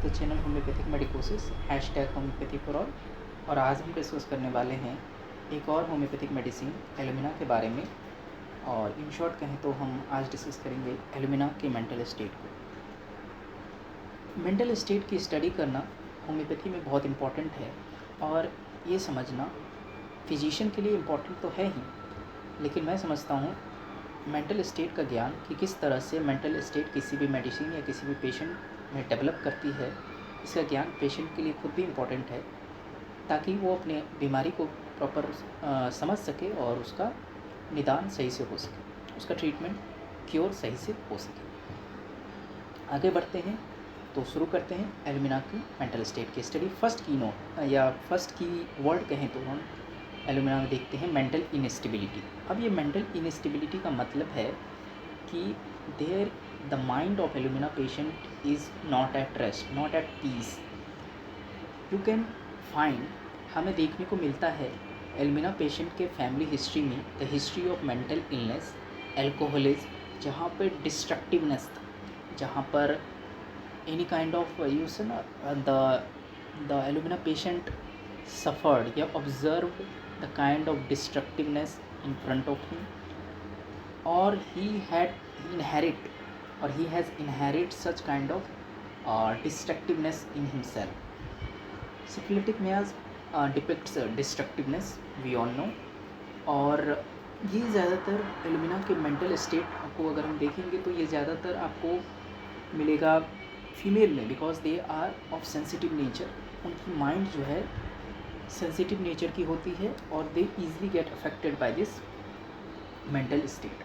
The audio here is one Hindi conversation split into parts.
The channel homeopathic Medicosis #homeopathy for all. और आज हम डिस्कस करने वाले हैं एक और होम्योपैथिक मेडिसिन एलुमिना के बारे में। और इन शॉर्ट कहें तो हम आज डिस्कस करेंगे एलुमिना के मेंटल स्टेट को। मेंटल स्टेट की स्टडी करना होम्योपैथी में बहुत इम्पॉर्टेंट है, और ये समझना फिजिशियन के लिए इम्पॉर्टेंट तो है ही, लेकिन मैं समझता हूँ मेंटल स्टेट का ज्ञान कि किस तरह से मेंटल स्टेट किसी भी मेडिसिन या किसी भी पेशेंट में डेवलप करती है, इसका ज्ञान पेशेंट के लिए खुद भी इम्पॉर्टेंट है, ताकि वो अपने बीमारी को प्रॉपर समझ सके और उसका निदान सही से हो सके, उसका ट्रीटमेंट क्योर सही से हो सके। आगे बढ़ते हैं तो शुरू करते हैं एलुमिना की मेंटल स्टेट की स्टडी। फर्स्ट की नोट या फर्स्ट की वर्ड कहें तो हम एलुमिना में देखते हैं मेंटल इनस्टेबिलिटी। अब ये मेंटल इनस्टेबिलिटी का मतलब है कि there the mind of alumina patient is not at rest, not at peace. You can find, हमें देखने को मिलता है एलुमिना पेशेंट के फैमिली हिस्ट्री में the history of mental illness, alcoholism, जहाँ पर डिस्ट्रक्टिवनेस था, जहाँ पर एनी काइंड ऑफ यूज ना द एलुमिना पेशेंट suffered या observed the kind of destructiveness in front of him, or he has inherited such kind of destructiveness in himself. Syphilitic mayas depicts destructiveness, we all know। और ये ज़्यादातर एलुमिना के मेंटल स्टेट को अगर हम देखेंगे तो ये ज़्यादातर आपको मिलेगा फीमेल में, because they are of sensitive nature. उनकी माइंड जो है सेंसिटिव नेचर की होती है और they easily get affected by this mental state.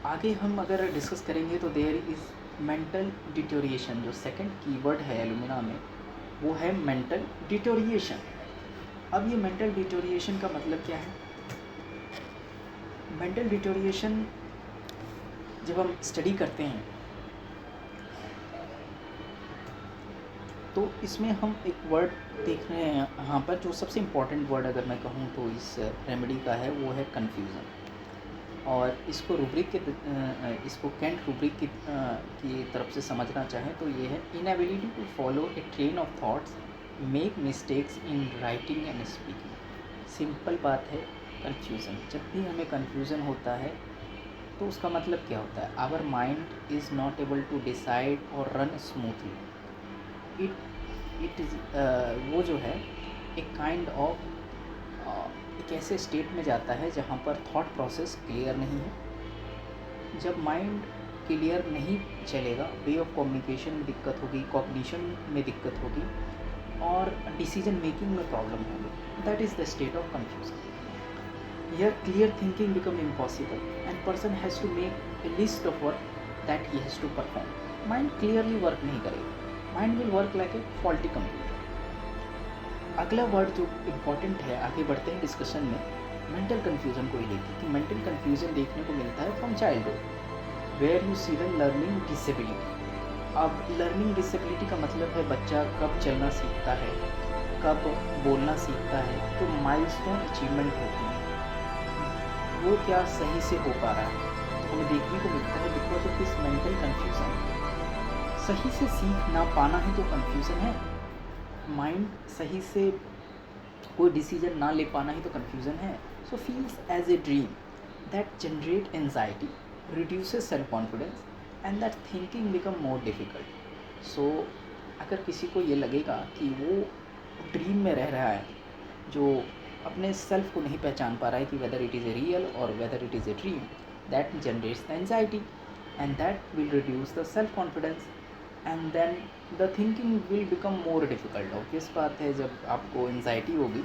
आगे हम अगर डिस्कस करेंगे तो देयर इज़ मेंटल डिटोरिएशन। जो सेकंड कीवर्ड है एलुमिना में वो है मेंटल डिटोरिएशन। अब ये मेंटल डिटोरिएशन का मतलब क्या है? मेंटल डिटोरिएशन जब हम स्टडी करते हैं तो इसमें हम एक वर्ड देख रहे हैं यहाँ पर, जो सबसे इम्पॉर्टेंट वर्ड अगर मैं कहूँ तो इस रेमेडी का है, वो है कन्फ्यूज़न। और इसको इसको कैंट रूब्रिक की तरफ से समझना चाहें तो ये है inability to follow a train of thoughts, make mistakes in writing and speaking. Simple बात है, कन्फ्यूज़न। जब भी हमें कन्फ्यूज़न होता है तो उसका मतलब क्या होता है? Our mind is not able to decide और रन स्मूथली। इट इज़ वो जो है एक काइंड ऑफ एक ऐसे स्टेट में जाता है जहाँ पर थॉट प्रोसेस क्लियर नहीं है। जब माइंड क्लियर नहीं चलेगा, वे ऑफ कम्युनिकेशन में दिक्कत होगी, कॉग्निशन में दिक्कत होगी और डिसीजन मेकिंग में प्रॉब्लम होगी। That is the state of confusion. Here clear thinking become impossible and person has to make a list of work that he has to perform. Mind clearly work नहीं करेगा, mind will work like a faulty computer. अगला वर्ड जो इम्पॉर्टेंट है, आगे बढ़ते हैं डिस्कशन में, मेंटल कन्फ्यूजन को ही लेके कि मेंटल कन्फ्यूजन देखने को मिलता है from childhood where you see the learning disability. अब लर्निंग डिसेबिलिटी का मतलब है बच्चा कब चलना सीखता है, कब बोलना सीखता है, तो माइलस्टोन अचीवमेंट होती है, वो क्या सही से हो पा रहा है, हमें देखने को मिलता है because of this mental confusion. सही से सीख ना पाना ही तो कन्फ्यूज़न है। माइंड सही से कोई डिसीजन ना ले पाना ही तो कन्फ्यूज़न है। So feels as a dream that generate anxiety, reduces self confidence and that thinking become more difficult. So अगर किसी को ये लगेगा कि वो ड्रीम में रह रहा है, जो अपने सेल्फ को नहीं पहचान पा रहा है कि whether it is a real और whether it is a dream, that generates the anxiety and that will reduce the self confidence and then the thinking will become more difficult। obvious बात है, जब आपको एंजाइटी होगी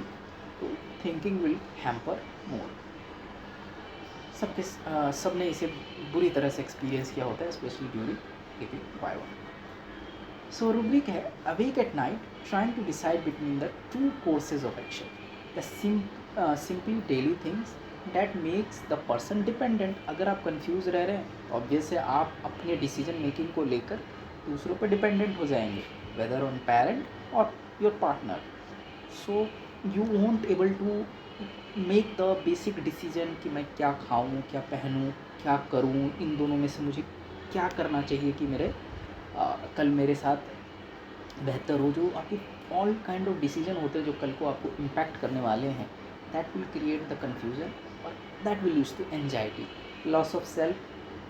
तो थिंकिंग विल हैम्पर मोर। सब ने इसे बुरी तरह से एक्सपीरियंस किया होता है, specially during giving Y1। So rubric है awake at night trying to decide between the two courses of action, the simply daily things that makes the person dependent. अगर आप कंफ्यूज रह रहे हैं, ऑब्वियस है आप अपने डिसीजन मेकिंग को लेकर दूसरों पर डिपेंडेंट हो जाएंगे, वेदर ऑन पेरेंट और your partner. So you won't able to make the basic decision कि मैं क्या खाऊं, क्या पहनूं, क्या करूं, इन दोनों में से मुझे क्या करना चाहिए कि कल मेरे साथ बेहतर हो, जो आपकी ऑल काइंड ऑफ डिसीजन होते हैं जो कल को आपको इम्पैक्ट करने वाले हैं, that will create the confusion और that will lead to anxiety, loss of self.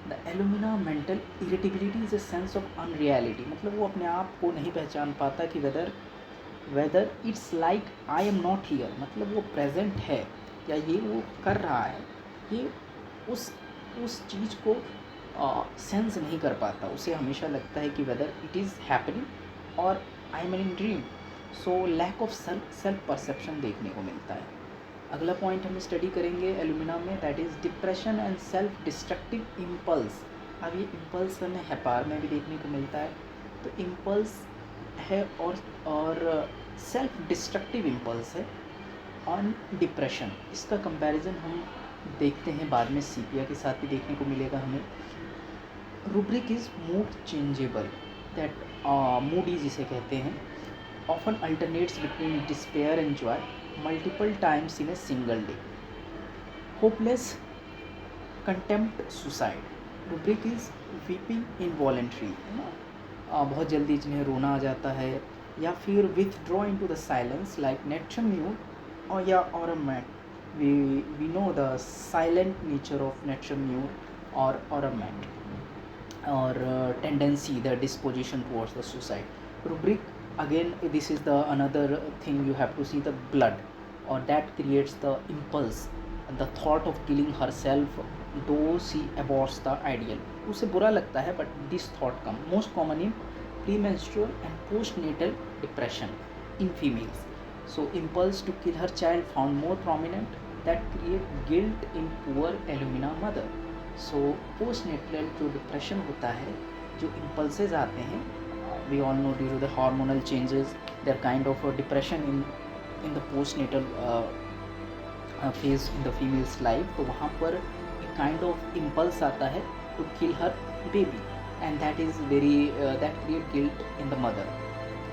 The alumina mental irritability is a sense of unreality, मतलब वो अपने आप को नहीं पहचान पाता कि whether it's like I am not here, मतलब वो प्रेजेंट है या ये वो कर रहा है, ये उस चीज़ को सेंस नहीं कर पाता। उसे हमेशा लगता है कि वेदर इट इज़ हैपनिंग और I am in dream. So lack of self perception देखने को मिलता है। अगला पॉइंट हम स्टडी करेंगे एलुमिना में, that is depression and self destructive impulse. अब ये इम्पल्स हमें हेपार में भी देखने को मिलता है, तो इम्पल्स है और सेल्फ डिस्ट्रक्टिव इम्पल्स है ऑन डिप्रेशन। इसका कंपैरिजन हम देखते हैं बाद में सीपिया के साथ भी देखने को मिलेगा हमें। Rubric is mood changeable, that Moody जिसे कहते हैं, often alternates between despair and Joy multiple times in a single day. Hopeless, contempt, suicide. Rubric is weeping involuntary, है ना, बहुत जल्दी जिन्हें रोना आ जाता है, या फिर withdraw into the silence like nature mute और we know the silent nature of nature mute और a mat or tendency, the disposition towards the suicide. Rubric, again this is the another thing, you have to see the blood, or that creates the impulse, the thought of killing herself though she aborts the ideal. उसे बुरा लगता है but this thought come most common in premenstrual and postnatal depression in females. So impulse to kill her child found more prominent, that create guilt in poor alumina mother. So postnatal जो डिप्रेशन होता है, जो इम्पल्सेस आते हैं, we all know due to the hormonal changes their kind of depression in the postnatal phase in the females life, तो वहाँ पर एक काइंड ऑफ इम्पल्स आता है to kill her baby, and that is very that create guilt in the mother.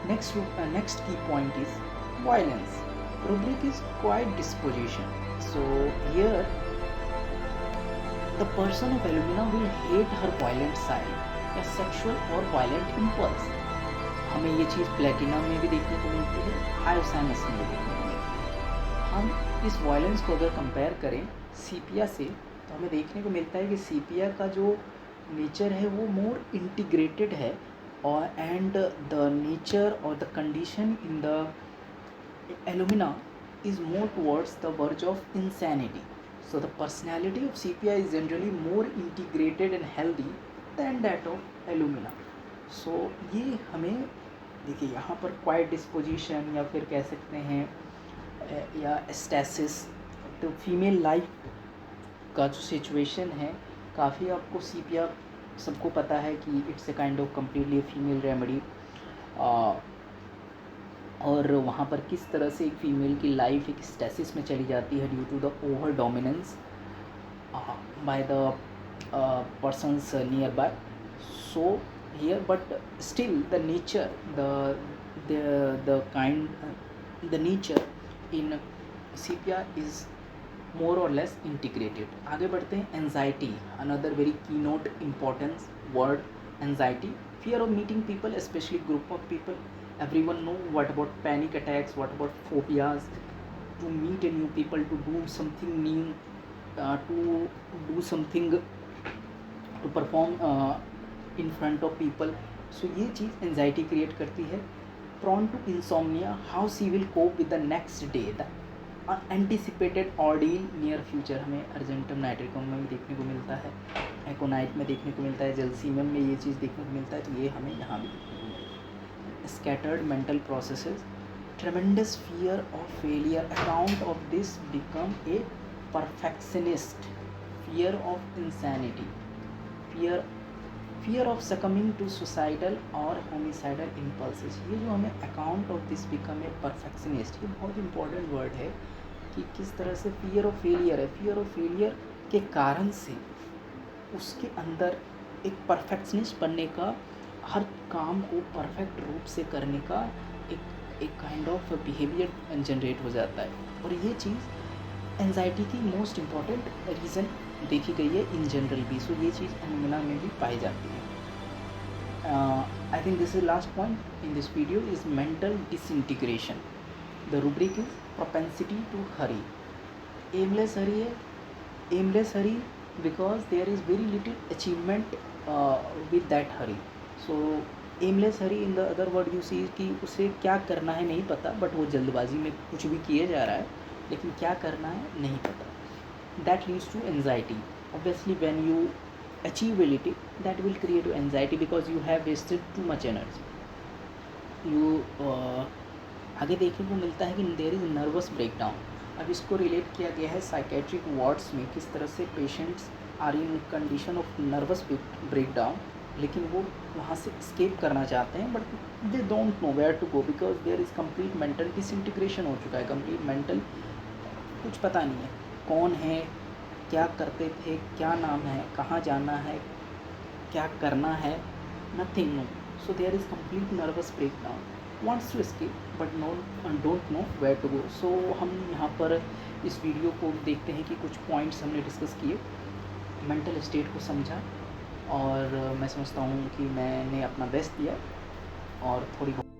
Next key point is violence. Rubric is quiet disposition. So here the person of alumina will hate her violent side, a sexual or violent impulse. हमें ये चीज़ प्लेटिनम में भी देखने को मिलती है, हायोसाइनस में भी देखने को मिलती है. हम इस वायलेंस को अगर कंपेयर करें सीपिया से, तो हमें देखने को मिलता है कि सीपिया का जो नेचर है वो मोर इंटीग्रेटेड है, और एंड द नेचर और the condition in the alumina is more towards the verge of insanity. So the personality of sepia is generally more integrated and healthy than that of alumina. So ये हमें देखिए यहाँ पर क्वाइट डिस्पोजिशन या फिर कह सकते हैं या स्टेसिस, तो फीमेल लाइफ का जो सिचुएशन है काफ़ी आपको सीपिया सबको पता है कि it's a kind of completely female remedy, और वहाँ पर किस तरह से एक फ़ीमेल की लाइफ एक स्टेसिस में चली जाती है due to the over dominance by the persons nearby. So here but still the nature the nature in sepia is more और लेस इंटीग्रेटेड. आगे बढ़ते हैं. Anxiety, another very key note importance word. Anxiety, fear of meeting people, especially group of people. Everyone know what about panic attacks, what about phobias, to meet a new people, to do something new, to do something, to perform in front of people. So ये चीज़ anxiety create करती है. Prone to insomnia, how she will cope with the next day, the anticipated ordeal near future. हमें अर्जेंटम नाइट्रिकम में भी देखने को मिलता है, एकोनाइट में देखने को मिलता है, जलसीमम में ये चीज़ देखने को मिलता है, तो ये हमें यहाँ भी देखने को मिलता है. Scattered mental processes, tremendous fear of failure, account of this become a perfectionist, fear of insanity, fear of succumbing to suicidal और होमिसाइडल इम्पल्सेस. ये जो हमें account of this become a perfectionist, ये बहुत इंपॉर्टेंट वर्ड है कि किस तरह से फियर ऑफ फेलियर है. फियर ऑफ फेलियर के कारण से उसके अंदर एक परफेक्शनिस्ट बनने का, हर काम को परफेक्ट रूप से करने का एक काइंड ऑफ बिहेवियर जनरेट हो जाता है. और ये चीज़ एंजाइटी की मोस्ट इम्पॉर्टेंट रीज़न देखी गई है इन जनरल भी. सो ये चीज़ एलुमिना में भी पाई जाती है. I think this is last point in this video is mental disintegration. The rubric is propensity to hurry. Aimless hurry है, aimless hurry because there is very little achievement with that hurry. So aimless hurry in the other word you see कि उसे क्या करना है नहीं पता, बट वो जल्दबाजी में कुछ भी किए जा रहा है, लेकिन क्या करना है नहीं पता. That leads to anxiety. Obviously when you achieve ability, that will create anxiety because you have wasted too much energy. You आगे देखने को मिलता है कि देयर इज़ नर्वस ब्रेकडाउन. अब इसको रिलेट किया गया है साइकेट्रिक वार्ड्स में, किस तरह से patients are in condition of nervous breakdown, लेकिन वो वहाँ से स्केप करना चाहते हैं, but they don't know where to go because there is complete mental disintegration हो चुका है. कंप्लीट मेंटल कुछ पता नहीं है कौन है, क्या करते थे, क्या नाम है, कहाँ जाना है, क्या करना है, nothing no. So there is complete nervous breakdown. wants to escape but don't know where to go. So हम यहाँ पर इस वीडियो को देखते हैं कि कुछ पॉइंट्स हमने डिस्कस किए, मेंटल स्टेट को समझा, और मैं समझता हूँ कि मैंने अपना बेस्ट दिया और थोड़ी बहुत